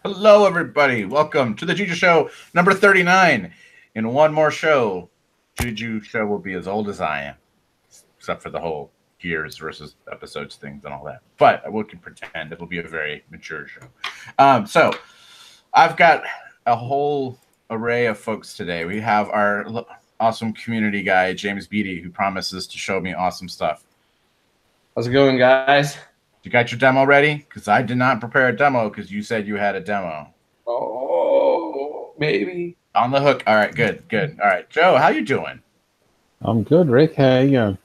Hello, everybody. Welcome to the Juju Show number 39. In one more show, Juju Show will be as old as I am, except for the whole years versus episodes things and all that. But we can pretend it'll be a very mature show. So I've got a whole array of folks today. We have our awesome community guy, James Beedy, who promises to show me awesome stuff. How's it going, guys? You got your demo ready? Because I did not prepare a demo because you said you had a demo. Oh, maybe. On the hook. All right, good. All right, Joe, how you doing? I'm good, Rick. How you going?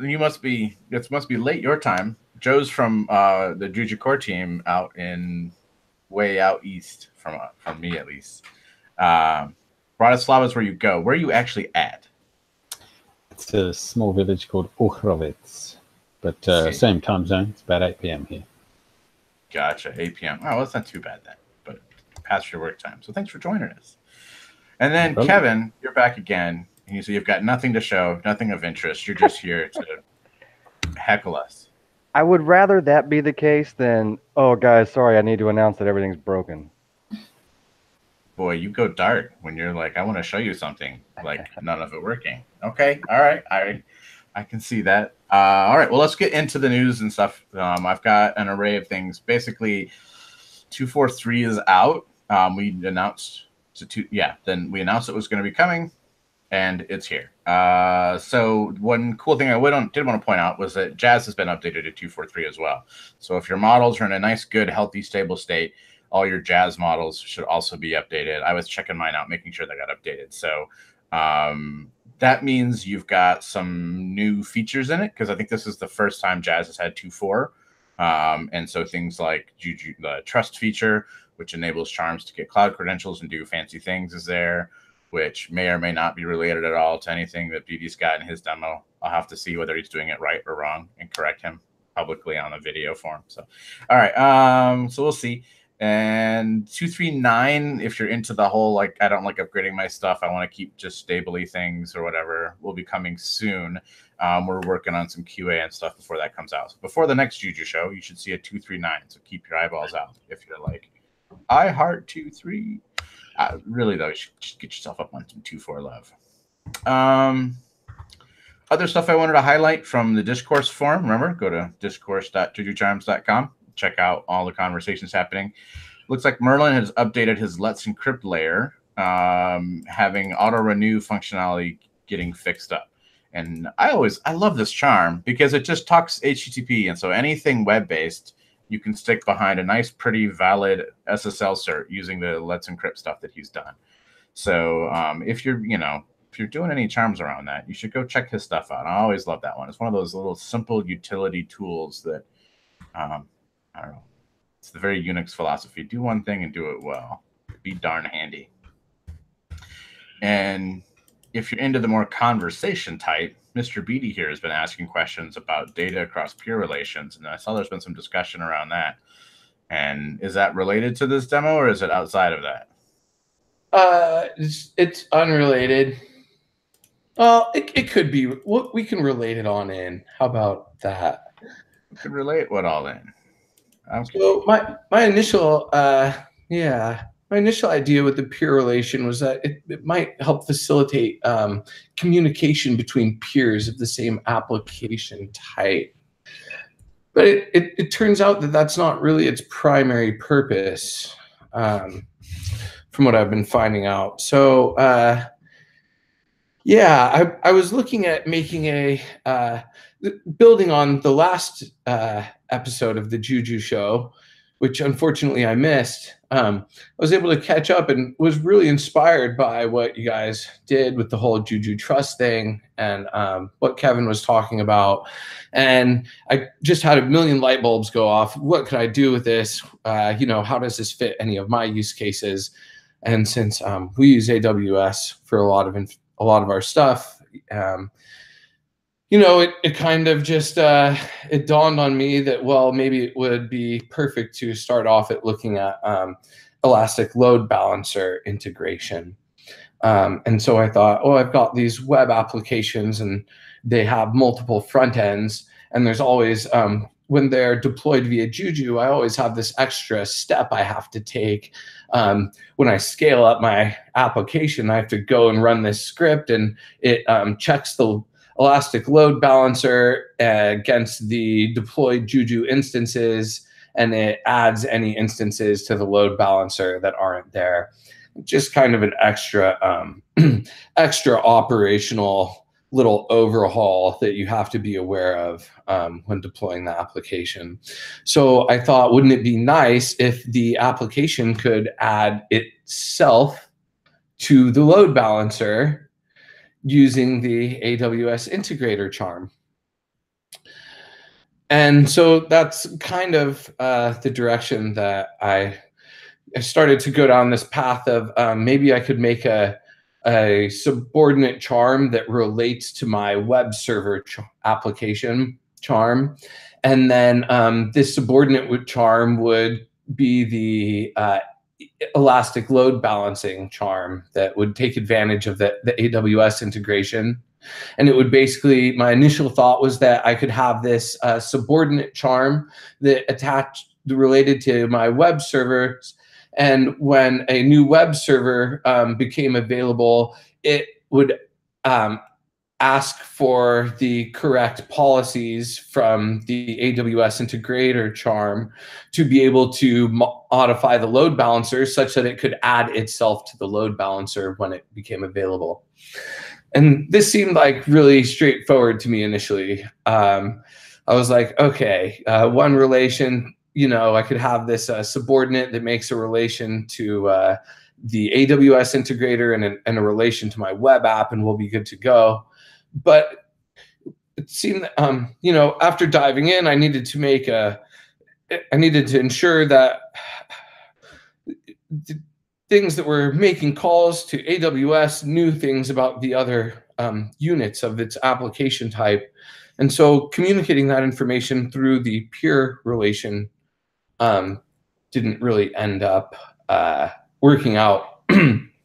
You must be. It must be late your time. Joe's from the Juju core team out in way out east from me at least. Bratislava is where you go. Where are you actually at? It's a small village called Uchrovec, but same time zone. It's about 8 p.m. here. Gotcha, 8 p.m. Oh, well, that's not too bad then, but past your work time. So thanks for joining us. And then Kevin, you're back again. So you've got nothing to show, nothing of interest. You're just here to heckle us. I would rather that be the case than, oh, guys, sorry, I need to announce that everything's broken. Boy, you go dark when you're like, I want to show you something, like none of it working. Okay, all right, I can see that. All right, well, let's get into the news and stuff. I've got an array of things. Basically, 243 is out. We announced then we announced it was going to be coming, and it's here. So one cool thing I did want to point out was that Jazz has been updated to 243 as well. So if your models are in a nice, good, healthy, stable state, all your Jazz models should also be updated. I was checking mine out, making sure they got updated. So that means you've got some new features in it, because I think this is the first time Jazz has had 2.4. And so things like Juju, the trust feature, which enables charms to get cloud credentials and do fancy things, is there, which may or may not be related at all to anything that Beedy's got in his demo. I'll have to see whether he's doing it right or wrong and correct him publicly on a video form. So, all right. So we'll see. And 239, if you're into the whole, like, I don't like upgrading my stuff, I want to keep just stably things or whatever, will be coming soon. We're working on some QA and stuff before that comes out. So before the next Juju show, you should see a 239. So keep your eyeballs out if you're like, I heart 2.3. Really, though, you should just get yourself up on some 2.4 love. Other stuff I wanted to highlight from the discourse forum. Remember, go to discourse.jujucharms.com. Check out all the conversations happening. Looks like Merlin has updated his Let's Encrypt layer, having auto renew functionality getting fixed up. And I love this charm because it just talks HTTP, and so anything web-based you can stick behind a nice, pretty valid SSL cert using the Let's Encrypt stuff that he's done. So if you're doing any charms around that, you should go check his stuff out. I always love that one. It's one of those little simple utility tools that I don't know. It's the very Unix philosophy. Do one thing and do it well. Be darn handy. And if you're into the more conversation type, Mr. Beedy here has been asking questions about data across peer relations, and I saw there's been some discussion around that. And is that related to this demo, or is it outside of that? It's unrelated. Well, it could be. We can relate it on in. How about that? We can relate what all in. Okay. So my initial my initial idea with the peer relation was that it might help facilitate communication between peers of the same application type. But it turns out that that's not really its primary purpose, from what I've been finding out. So I was looking at making building on the last episode of the Juju show, which unfortunately I missed. I was able to catch up and was really inspired by what you guys did with the whole Juju trust thing and what Kevin was talking about. And I just had a million light bulbs go off. What could I do with this? How does this fit any of my use cases? And since we use AWS for a lot of our stuff, it kind of just it dawned on me that, well, maybe it would be perfect to start off at looking at Elastic Load Balancer integration. And so I thought, I've got these web applications and they have multiple front ends, and there's always when they're deployed via Juju, I always have this extra step I have to take. When I scale up my application, I have to go and run this script, and it checks the elastic load balancer against the deployed Juju instances, and it adds any instances to the load balancer that aren't there. Just kind of an extra extra operational little overhaul that you have to be aware of when deploying the application. So I thought, wouldn't it be nice if the application could add itself to the load balancer using the AWS integrator charm? And so that's kind of the direction that I started to go down this path of maybe I could make a subordinate charm that relates to my web server application charm. And then this subordinate charm would be the elastic load balancing charm that would take advantage of the AWS integration. And it would basically, my initial thought was that I could have this subordinate charm that related to my web servers. And when a new web server became available, it would ask for the correct policies from the AWS integrator charm to be able to modify the load balancer such that it could add itself to the load balancer when it became available. And this seemed like really straightforward to me initially. I was like, okay, one relation, I could have this subordinate that makes a relation to the AWS integrator and a relation to my web app, and we'll be good to go. But it seemed, after diving in, I needed to ensure that the things that were making calls to AWS knew things about the other units of its application type. And so communicating that information through the peer relation didn't really end up working out.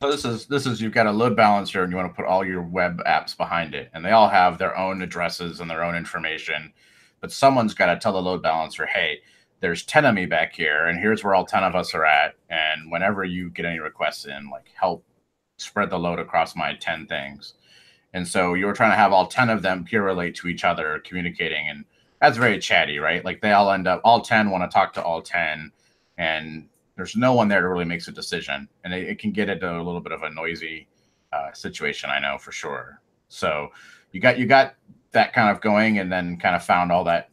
So this is you've got a load balancer and you want to put all your web apps behind it, and they all have their own addresses and their own information, but someone's got to tell the load balancer, hey, there's 10 of me back here, and here's where all 10 of us are at, and whenever you get any requests in, like, help spread the load across my 10 things. And so you were trying to have all 10 of them peer relate to each other, communicating, and that's very chatty, right? Like they all end up, all 10 want to talk to all 10, and there's no one there that really makes a decision. And it can get into a little bit of a noisy situation, I know for sure. So you got that kind of going, and then kind of found all that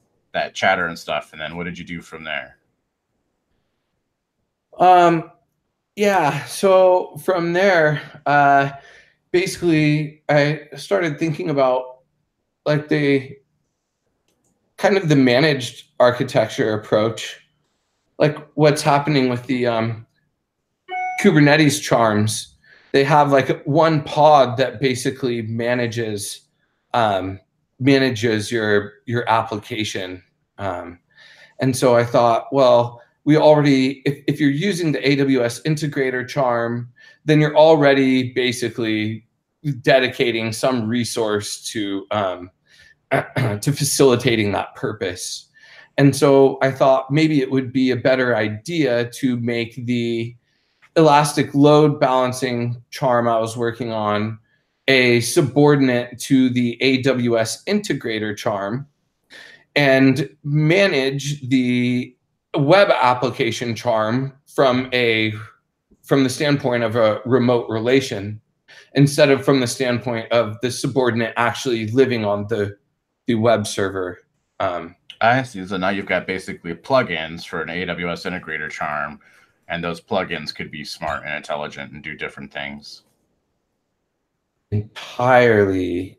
chatter and stuff. And then what did you do from there? Yeah, so from there, basically I started thinking about like the kind of the managed architecture approach, like what's happening with the Kubernetes charms. They have like one pod that basically manages your application. And so I thought, well, we already, if you're using the AWS integrator charm, then you're already basically dedicating some resource to facilitating that purpose. And so I thought maybe it would be a better idea to make the elastic load balancing charm I was working on a subordinate to the AWS integrator charm, and manage the web application charm from the standpoint of a remote relation, instead of from the standpoint of the subordinate actually living on the web server. I see. So now you've got basically plugins for an AWS integrator charm, and those plugins could be smart and intelligent and do different things. Entirely.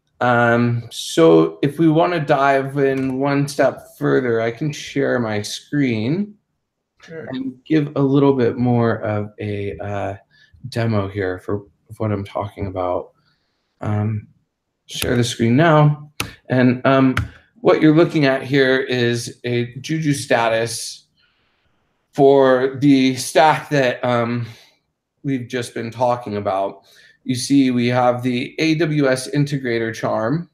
So if we want to dive in one step further, I can share my screen. Sure. And give a little bit more of a demo here for what I'm talking about. Share the screen now. And what you're looking at here is a Juju status for the stack that we've just been talking about. You see we have the AWS integrator charm,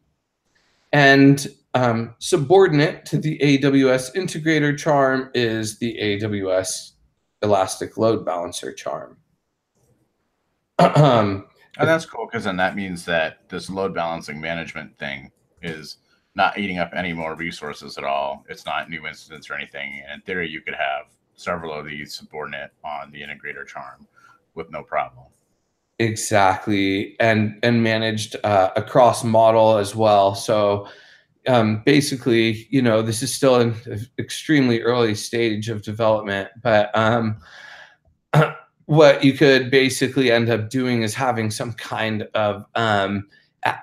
and subordinate to the AWS integrator charm is the AWS Elastic Load Balancer charm. And that's cool, because then that means that this load balancing management thing is not eating up any more resources at all. It's not new incidents or anything. And in theory, you could have several of these subordinate on the integrator charm with no problem. Exactly, and managed across model as well. So basically, you know, this is still an extremely early stage of development, but what you could basically end up doing is having some kind of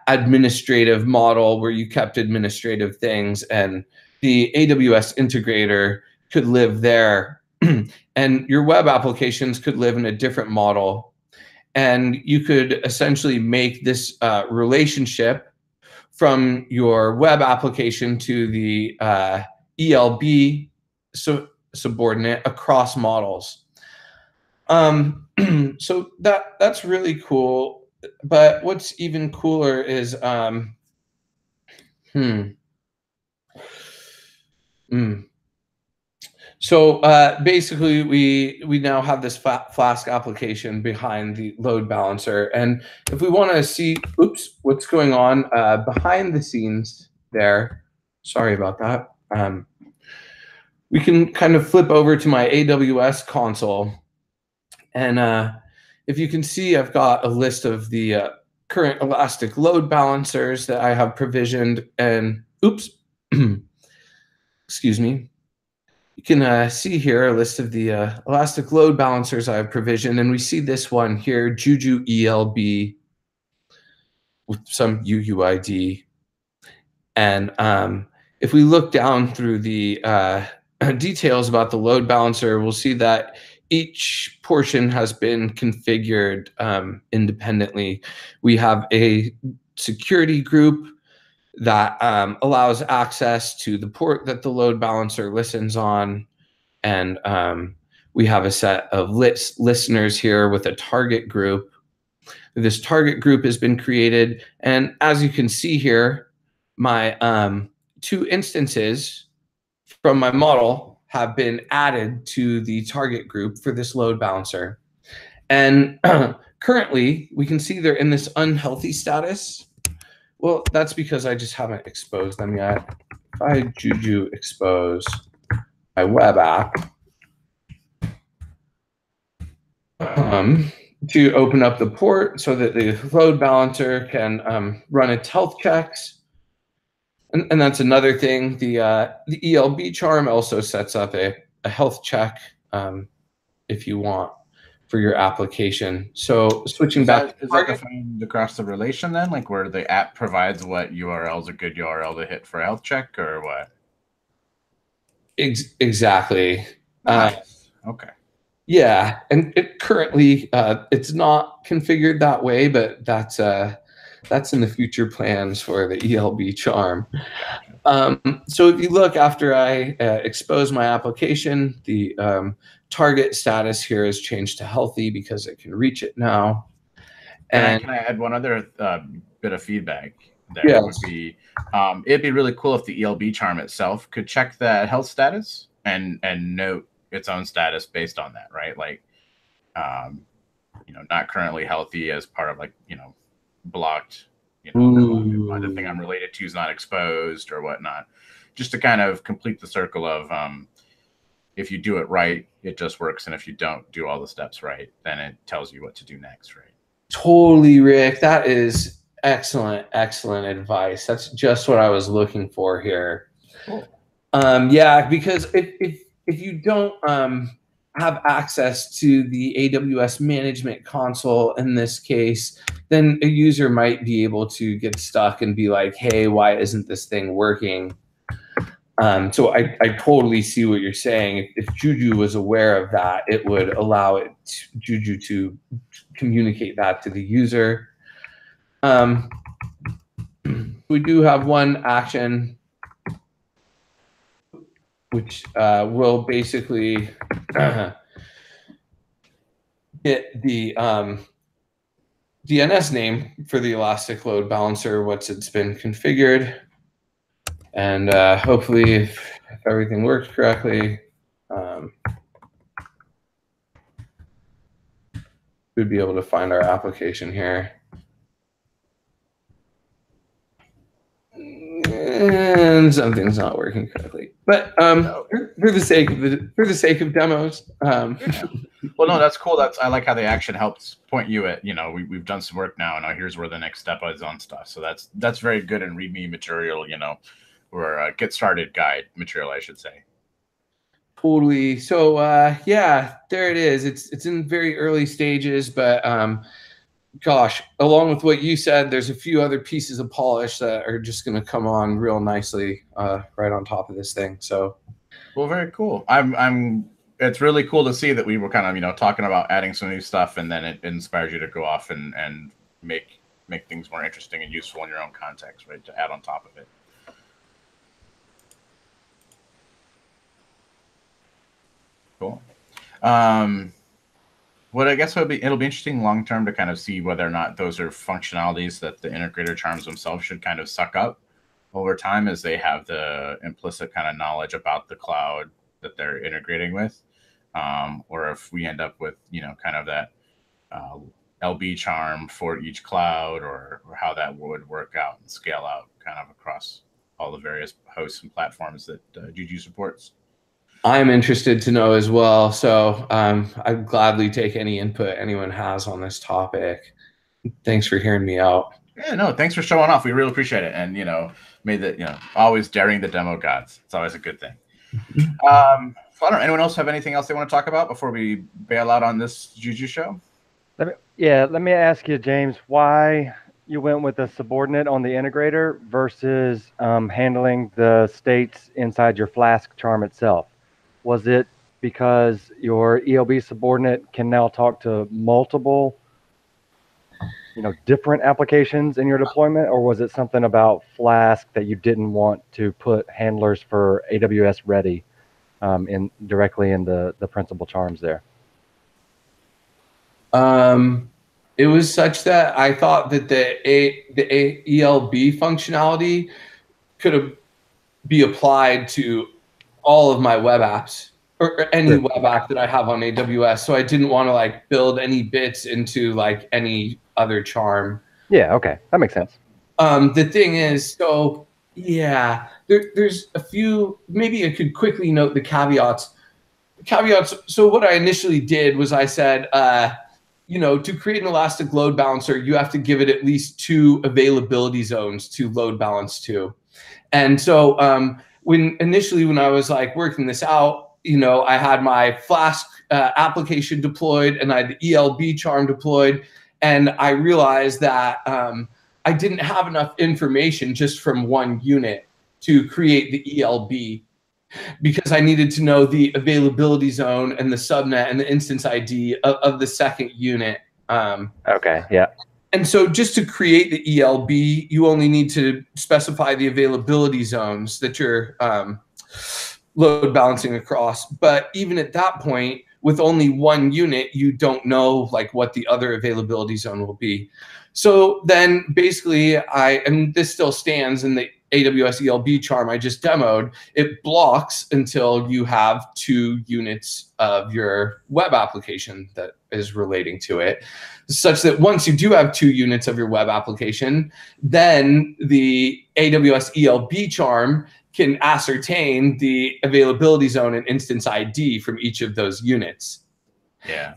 administrative model where you kept administrative things, and the AWS integrator could live there, and your web applications could live in a different model. And you could essentially make this relationship from your web application to the ELB subordinate across models. So that's really cool. But what's even cooler is So basically, we now have this Flask application behind the load balancer, and if we want to see, what's going on behind the scenes there, sorry about that. We can kind of flip over to my AWS console, and if you can see, I've got a list of the current Elastic load balancers that I have provisioned, and excuse me. You can see here a list of the Elastic load balancers I have provisioned, and we see this one here, Juju ELB, with some UUID. And if we look down through the details about the load balancer, we'll see that each portion has been configured independently. We have a security group that allows access to the port that the load balancer listens on. And we have a set of listeners here with a target group. This target group has been created. And as you can see here, my 2 instances from my model have been added to the target group for this load balancer. And currently, we can see they're in this unhealthy status. Well, that's because I just haven't exposed them yet. If I Juju expose my web app to open up the port so that the load balancer can run its health checks. And that's another thing. The ELB charm also sets up a health check if you want for your application. So switching back, is that defined across the relation then, like where the app provides what URL is a good URL to hit for a health check, or what? Exactly. Nice. Okay. Yeah, and it currently it's not configured that way, but that's in the future plans for the ELB charm. So if you look, after I expose my application, the target status here has changed to healthy because it can reach it now. And can I add one other bit of feedback there? Yes. Would be it'd be really cool if the ELB charm itself could check that health status and note its own status based on that, right? Like not currently healthy as part of, like, blocked, the thing I'm related to is not exposed or whatnot, just to kind of complete the circle of if you do it right, it just works, and if you don't do all the steps right, then it tells you what to do next, right? Totally, Rick. That is excellent advice. That's just what I was looking for here. Cool. Yeah, because if you don't have access to the AWS management console in this case, then a user might be able to get stuck and be like, hey, why isn't this thing working? So I totally see what you're saying. If Juju was aware of that, it would allow Juju to communicate that to the user. We do have one action which will basically get the DNS name for the Elastic Load Balancer once it's been configured. And hopefully, if everything works correctly, we'd be able to find our application here. And something's not working correctly, but for the sake of demos. Well, no, that's cool. I like how the action helps point you at, we've done some work now, and now here's where the next step is on stuff. So that's very good and README material, or get started guide material, I should say. Totally. So yeah, there it is. It's in very early stages, but gosh, along with what you said, there's a few other pieces of polish that are just going to come on real nicely right on top of this thing. So, well, very cool. It's really cool to see that we were kind of, talking about adding some new stuff, and then it inspires you to go off and make things more interesting and useful in your own context, right? To add on top of it. Cool. What I guess it'll be interesting long term to kind of see whether or not those are functionalities that the integrator charms themselves should kind of suck up over time, as they have the implicit kind of knowledge about the cloud that they're integrating with, or if we end up with kind of that LB charm for each cloud, or how that would work out and scale out kind of across all the various hosts and platforms that Juju supports. I'm interested to know as well. So I'd gladly take any input anyone has on this topic. Thanks for hearing me out. Yeah, no, thanks for showing off. We really appreciate it. And, made that, always daring the demo gods. It's always a good thing. So I don't know, anyone else have anything else they want to talk about before we bail out on this Juju show? Let me ask you, James, why you went with a subordinate on the integrator versus handling the states inside your Flask charm itself. Was it because your ELB subordinate can now talk to multiple, different applications in your deployment, or was it something about Flask that you didn't want to put handlers for AWS ready directly in the principal charms there? It was such that I thought that the ELB functionality could be applied to all of my web apps, or any web app that I have on AWS. So I didn't want to build any bits into any other charm. Yeah, okay, that makes sense. The thing is, so yeah, there's a few. Maybe I could quickly note the caveats. So what I initially did was I said, to create an elastic load balancer, you have to give it at least 2 availability zones to load balance to. And so when I was working this out, I had my Flask application deployed, and I had the ELB charm deployed, and I realized that I didn't have enough information just from one unit to create the ELB, because I needed to know the availability zone and the subnet and the instance ID of the second unit. Okay, yeah. And so just to create the ELB, you only need to specify the availability zones that you're load balancing across. But even at that point, with only one unit, you don't know what the other availability zone will be. So then basically and this still stands in the AWS ELB charm I just demoed, it blocks until you have 2 units of your web application that is relating to it, such that once you do have 2 units of your web application, then the AWS ELB charm can ascertain the availability zone and instance ID from each of those units. Yeah.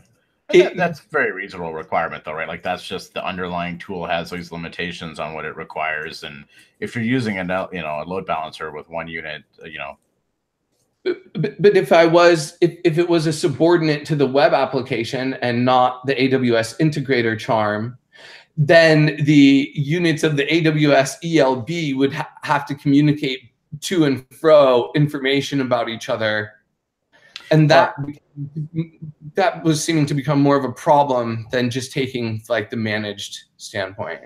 That's a very reasonable requirement, though, right? That's just the underlying tool has these limitations on what it requires, and if you're using a load balancer with 1 unit, But if it was a subordinate to the web application and not the AWS integrator charm, then the units of the AWS ELB would have to communicate to and fro information about each other. And that was seeming to become more of a problem than just taking the managed standpoint.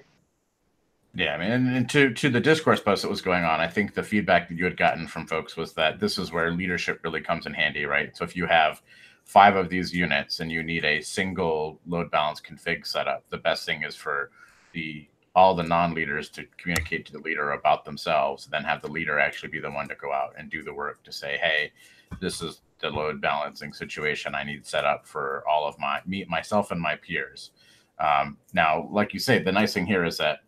Yeah, I mean, and to the discourse post that was going on, I think the feedback that you had gotten from folks was that this is where leadership really comes in handy, right? So if you have 5 of these units and you need a single load balance config setup, the best thing is for the all the non-leaders to communicate to the leader about themselves, then have the leader actually be the one to go out and do the work to say, hey, this is the load balancing situation I need set up for all of myself and my peers. Now, like you say, the nice thing here is that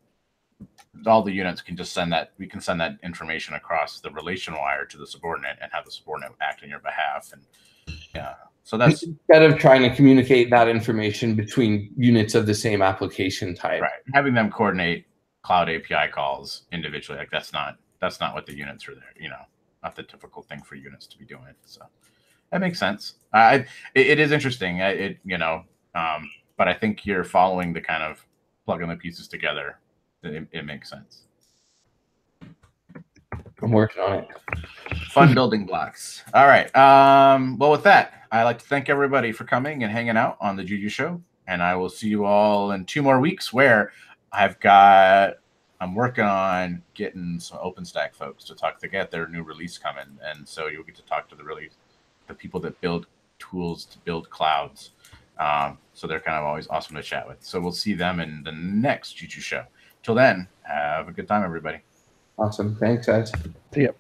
all the units can just send that. We can send that information across the relation wire to the subordinate and have the subordinate act on your behalf. And yeah, so that's instead of trying to communicate that information between units of the same application type. right. Having them coordinate cloud API calls individually, like that's not what the units are there. Not the typical thing for units to be doing. So that makes sense. It is interesting. But I think you're following the kind of plugging the pieces together. It makes sense. I'm working on it. Fun building blocks. All right. Well, with that, I'd like to thank everybody for coming and hanging out on the Juju Show. And I will see you all in 2 more weeks where I'm working on getting some OpenStack folks to talk to get their new release coming. And so you'll get to talk to the people that build tools to build clouds. So they're kind of always awesome to chat with. So we'll see them in the next Juju Show. Till then, have a good time, everybody. Awesome. Thanks, guys. See ya.